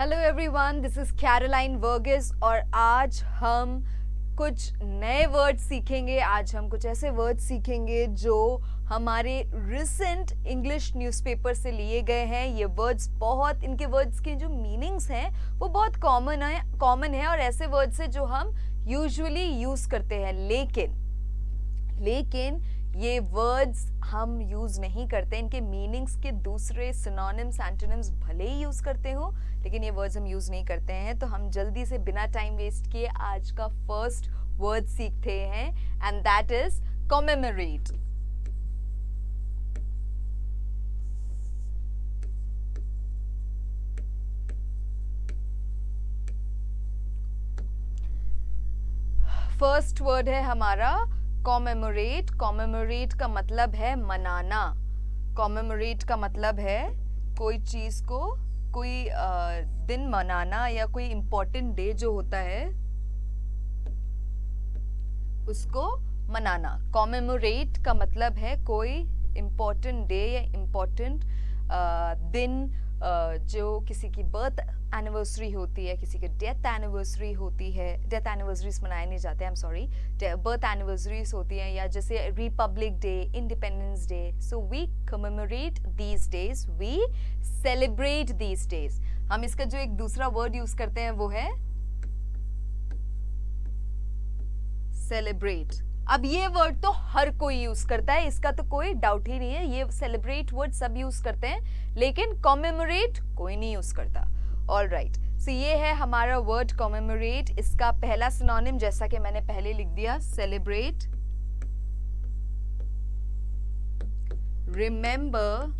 Hello everyone, this is Caroline Varghese और आज हम कुछ नए वर्ड सीखेंगे। आज हम कुछ ऐसे वर्ड सीखेंगे जो हमारे रिसेंट इंग्लिश न्यूज़पेपर से लिए गए हैं। ये वर्ड्स बहुत, इनके वर्ड्स के जो मीनिंग्स हैं वो बहुत कॉमन है और ऐसे वर्ड्स हैं जो हम यूजुअली यूज़ करते हैं, लेकिन ये वर्ड्स हम यूज़ नहीं करते। इनके मीनिंग्स के दूसरे सिनोनिम्स एंटोनिम्स भले ही यूज़ करते हो, लेकिन ये वर्ड्स हम यूज़ नहीं करते हैं। तो हम जल्दी से बिना टाइम वेस्ट किए आज का फर्स्ट वर्ड सीखते हैं and that is commemorate. First word है हमारा कॉमेमोरेट। कॉमेमोरेट का मतलब है मनाना। कॉमेमोरेट का मतलब है कोई चीज़ को, कोई दिन मनाना या कोई इम्पोर्टेंट डे जो होता है उसको मनाना। कॉमेमोरेट का मतलब है कोई इम्पोर्टेंट डे या इम्पोर्टेंट दिन, जो किसी की बर्थ एनिवर्सरी होती है, किसी की डेथ एनिवर्सरी होती है। डेथ एनिवर्सरीज मनाए नहीं जाते, I am sorry, birth anniversaries होती हैं, या जैसे republic day, independence day. So we commemorate these days, we celebrate these days. हम इसका जो एक दूसरा वर्ड यूज करते हैं वो है सेलिब्रेट। अब ये वर्ड तो हर कोई यूज करता है, इसका तो कोई डाउट ही नहीं है। ये सेलिब्रेट वर्ड सब यूज करते हैं, लेकिन कॉमेमोरेट कोई नहीं यूज करता। ऑलराइट, सो ये है हमारा वर्ड कॉमेमोरेट। इसका पहला सिनोनिम जैसा कि मैंने पहले लिख दिया, सेलिब्रेट, रिमेंबर,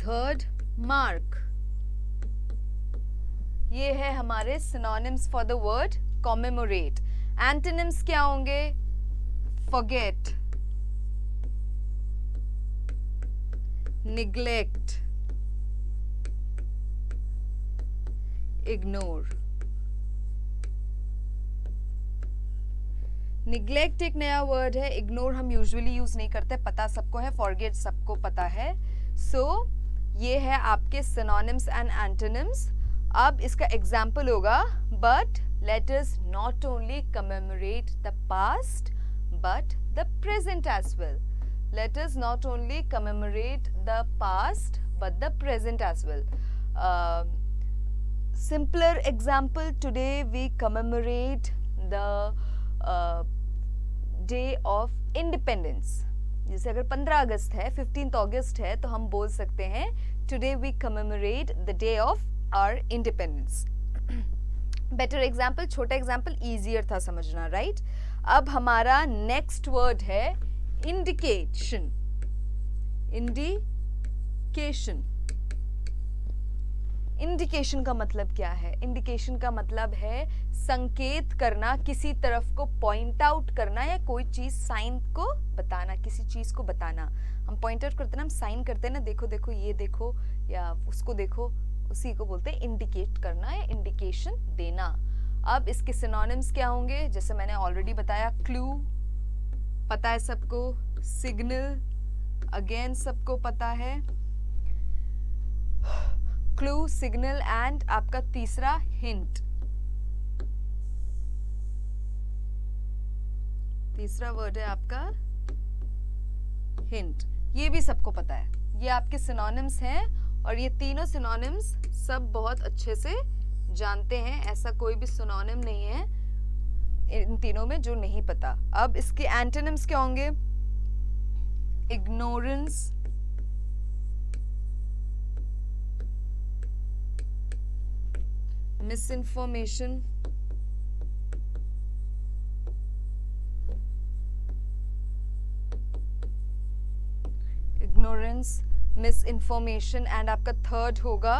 थर्ड मार्क। ये है हमारे synonyms for the word commemorate. Antonyms क्या होंगे? Forget, neglect, ignore. निग्लेक्ट एक नया वर्ड है, इग्नोर हम यूजुअली यूज नहीं करते, पता सबको है, फॉरगेट सबको पता है। सो ये है आपके सिनोनिम्स एंड एंटोनिम्स। अब इसका एग्जाम्पल होगा, but let us not only commemorate the past but the present as well. Let us not only commemorate the past but the present as well. Simpler example, today we commemorate the day of independence. जैसे अगर 15 अगस्त है, 15th अगस्त है, तो हम बोल सकते हैं today we commemorate the day of our independence. Better example, छोटा एग्जाम्पल ईजियर था समझना, राइट? अब हमारा नेक्स्ट वर्ड है इंडिकेशन। इंडिकेशन, इंडिकेशन का मतलब क्या है? इंडिकेशन का मतलब है संकेत करना, किसी तरफ को पॉइंट आउट करना, या कोई चीज, साइन को बताना, किसी चीज को बताना। हम पॉइंट आउट करते हैं ना, हम साइन करते हैं ना, देखो देखो, ये देखो या उसको देखो, उसी को बोलते हैं इंडिकेट करना या इंडिकेशन देना। अब इसके सिनोनिम्स क्या होंगे? जैसे मैंने ऑलरेडी बताया, क्लू पता है सबको, सिग्नल अगेन सबको पता है, क्लू, सिग्नल एंड आपका तीसरा हिंट। तीसरा वर्ड है आपका हिंट। ये भी सबको पता है, ये आपके सिनोनिम्स हैं और ये तीनों सिनोनिम्स सब बहुत अच्छे से जानते हैं। ऐसा कोई भी सिनोनिम नहीं है इन तीनों में जो नहीं पता। अब इसके एंटोनिम्स क्या होंगे? Ignorance, misinformation, ignorance, misinformation and आपका थर्ड होगा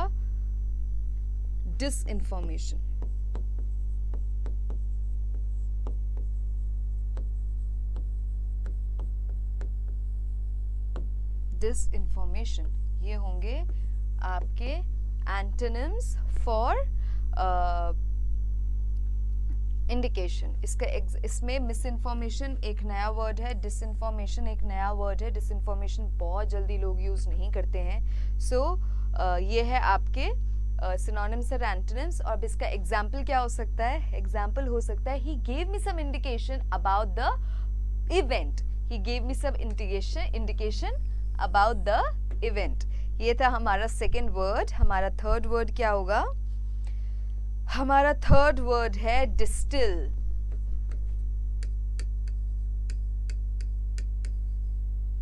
डिसइंफॉर्मेशन। डिसइंफॉर्मेशन, ये होंगे आपके एंटोनिम्स फॉर इंडिकेशन, इसमें मिस इन्फॉर्मेशन एक नया वर्ड है, डिसइंफॉर्मेशन एक नया वर्ड है। डिसइंफॉर्मेशन बहुत जल्दी लोग यूज नहीं करते हैं। सो ये है आपके सिनोनिम्स और एंटोनिम्स। और अब इसका एग्जाम्पल क्या हो सकता है? एग्जाम्पल हो सकता है he gave me some indication about the event. He gave me some indication about the event. ये था हमारा सेकेंड वर्ड। हमारा थर्ड वर्ड क्या होगा? हमारा थर्ड वर्ड है डिस्टिल।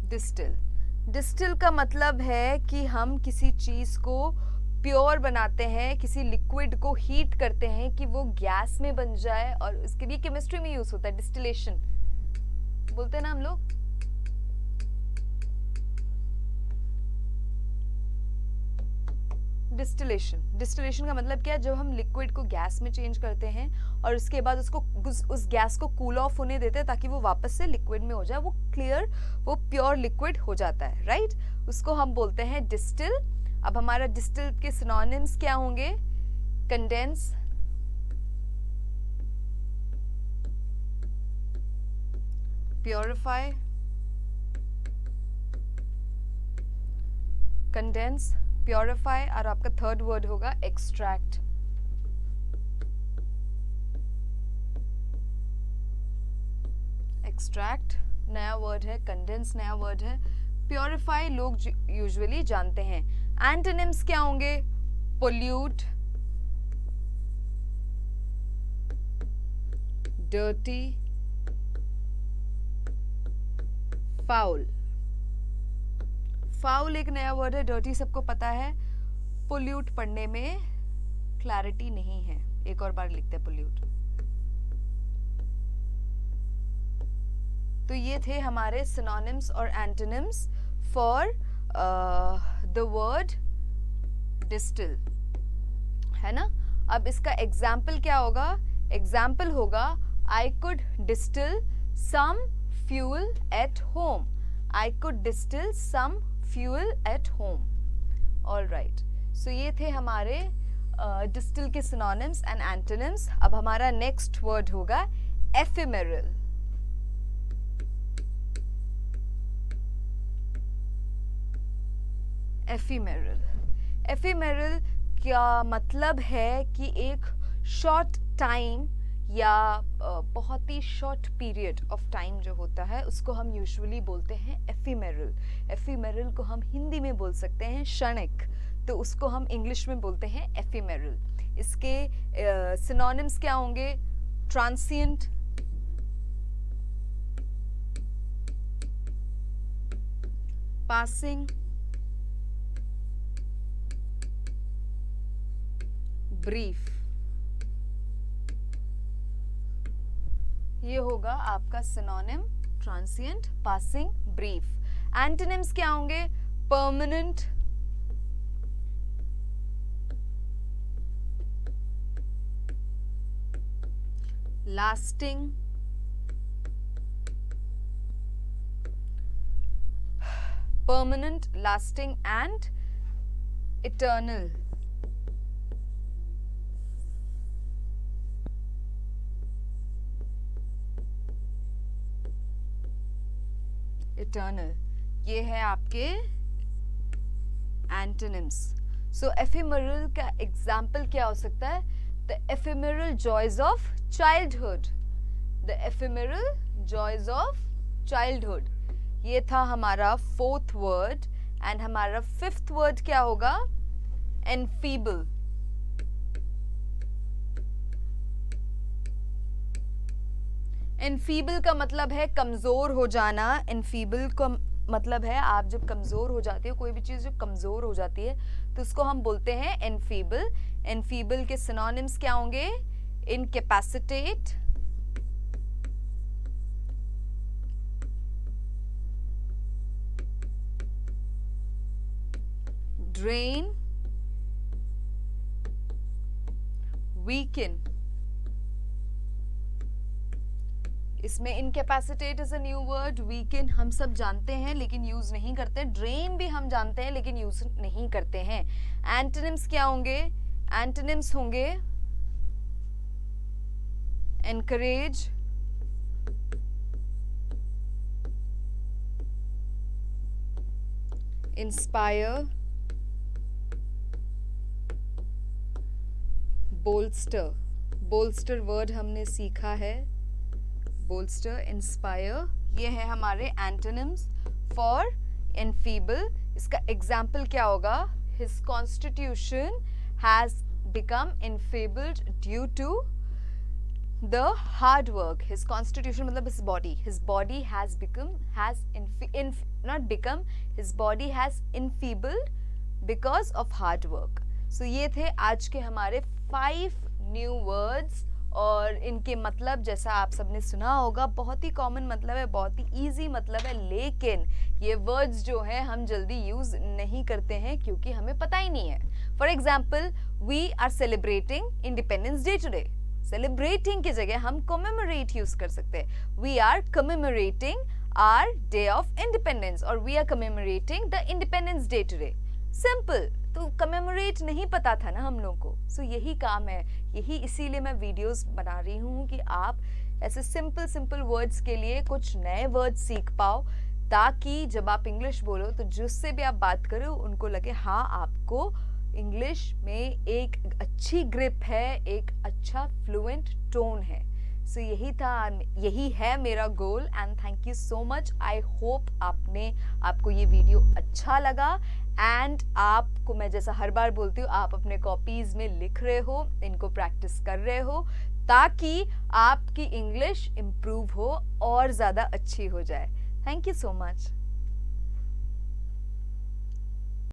डिस्टिल, डिस्टिल का मतलब है कि हम किसी चीज को प्योर बनाते हैं, किसी लिक्विड को हीट करते हैं कि वो गैस में बन जाए, और इसके लिए केमिस्ट्री में यूज होता है डिस्टिलेशन, बोलते हैं ना हम लोग। डिस्टिलेशन का मतलब क्या है? जब हम लिक्विड को गैस में चेंज करते हैं और उसके बाद उसको उस गैस को कूल ऑफ होने देते हैं ताकि वो वापस से लिक्विड में हो जाए, वो क्लियर, वो प्योर लिक्विड हो जाता है, राइट? उसको हम बोलते हैं डिस्टिल। अब हमारा डिस्टिल के सिनोनिम्स क्या होंगे? कंडेंस, प्योरीफाई, कंडेंस, प्योरीफाई, और आपका थर्ड वर्ड होगा एक्सट्रैक्ट। एक्सट्रैक्ट नया वर्ड है, कंडेंस नया वर्ड है, प्योरीफाई लोग यूजुअली जानते हैं। एंटोनिम्स क्या होंगे? Pollute, dirty, foul. फाउल एक नया वर्ड है, डर्टी सबको पता है, पोल्यूट पढ़ने में क्लैरिटी नहीं है। एक और बार लिखते हैं पोल्यूट। तो ये थे हमारे सिनोनिम्स और antonyms for the word distil, है ना? अब इसका एग्जाम्पल क्या होगा? एग्जाम्पल होगा I could distil some fuel at home. I could distil some fuel at home. All right, so ये थे हमारे डिस्टिल के सिनोनिम्स एंड एंटोनिम्स। अब हमारा नेक्स्ट वर्ड होगा एफिमेरल। एफिमेरल, एफिमेरल क्या मतलब है? कि एक शॉर्ट टाइम या बहुत ही शॉर्ट पीरियड ऑफ टाइम जो होता है उसको हम यूजुअली बोलते हैं एफिमेरल। एफिमेरल को हम हिंदी में बोल सकते हैं क्षणिक, तो उसको हम इंग्लिश में बोलते हैं एफिमेरल। इसके सिनोनिम्स क्या होंगे? Transient, passing, brief. ये होगा आपका synonym, transient, passing, brief. Antonyms क्या होंगे? Permanent, lasting, permanent, lasting and eternal. Eternal, ये है आपके antonyms. So ephemeral का example क्या हो सकता है? The ephemeral joys of childhood. The ephemeral joys of childhood. ये था हमारा फोर्थ वर्ड। एंड हमारा फिफ्थ वर्ड क्या होगा? enfeeble. enfeeble का मतलब है कमजोर हो जाना। enfeeble का मतलब है आप जब कमजोर हो जाते हो, कोई भी चीज जब कमजोर हो जाती है तो उसको हम बोलते हैं enfeeble. enfeeble के सिनोनिम्स क्या होंगे? incapacitate, drain, weaken. इसमें incapacitated is a new word, weaken हम सब जानते हैं लेकिन यूज नहीं करते, drain भी हम जानते हैं लेकिन यूज नहीं करते हैं। एंटोनिम्स क्या होंगे? एंटोनिम्स होंगे encourage, inspire, bolster. bolster word हमने सीखा है. bolster, inspire, ये है हमारे antonyms for enfeeble. इसका एग्जाम्पल क्या होगा? His constitution has become enfeebled due to the hard work. His constitution मतलब his body. His body has become, not become, his body has enfeebled because of hard work. So ये थे आज के हमारे 5 new words और इनके मतलब जैसा आप सबने सुना होगा बहुत ही कॉमन मतलब है, बहुत ही ईजी मतलब है, लेकिन ये वर्ड्स जो है हम जल्दी यूज नहीं करते हैं क्योंकि हमें पता ही नहीं है. For example, we are celebrating Independence Day today. Celebrating की जगह हम कमेमोरेट यूज कर सकते हैं. We are commemorating our day of independence और we are commemorating the Independence Day today. Simple. तो कमेमोरेट नहीं पता था ना हम लोग को. सो यही काम है, यही इसीलिए मैं वीडियोस बना रही हूँ कि आप ऐसे सिंपल वर्ड्स के लिए कुछ नए वर्ड्स सीख पाओ, ताकि जब आप इंग्लिश बोलो तो जिससे भी आप बात करो उनको लगे हाँ आपको इंग्लिश में एक अच्छी ग्रिप है, एक अच्छा फ्लुएंट टोन है. सो यही है मेरा goal and thank you so much. I hope आपको ये वीडियो अच्छा लगा एंड आपको मैं जैसा हर बार बोलती हूँ आप अपने कॉपीज में लिख रहे हो, इनको प्रैक्टिस कर रहे हो ताकि आपकी इंग्लिश इम्प्रूव हो और ज़्यादा अच्छी हो जाए. Thank you so much.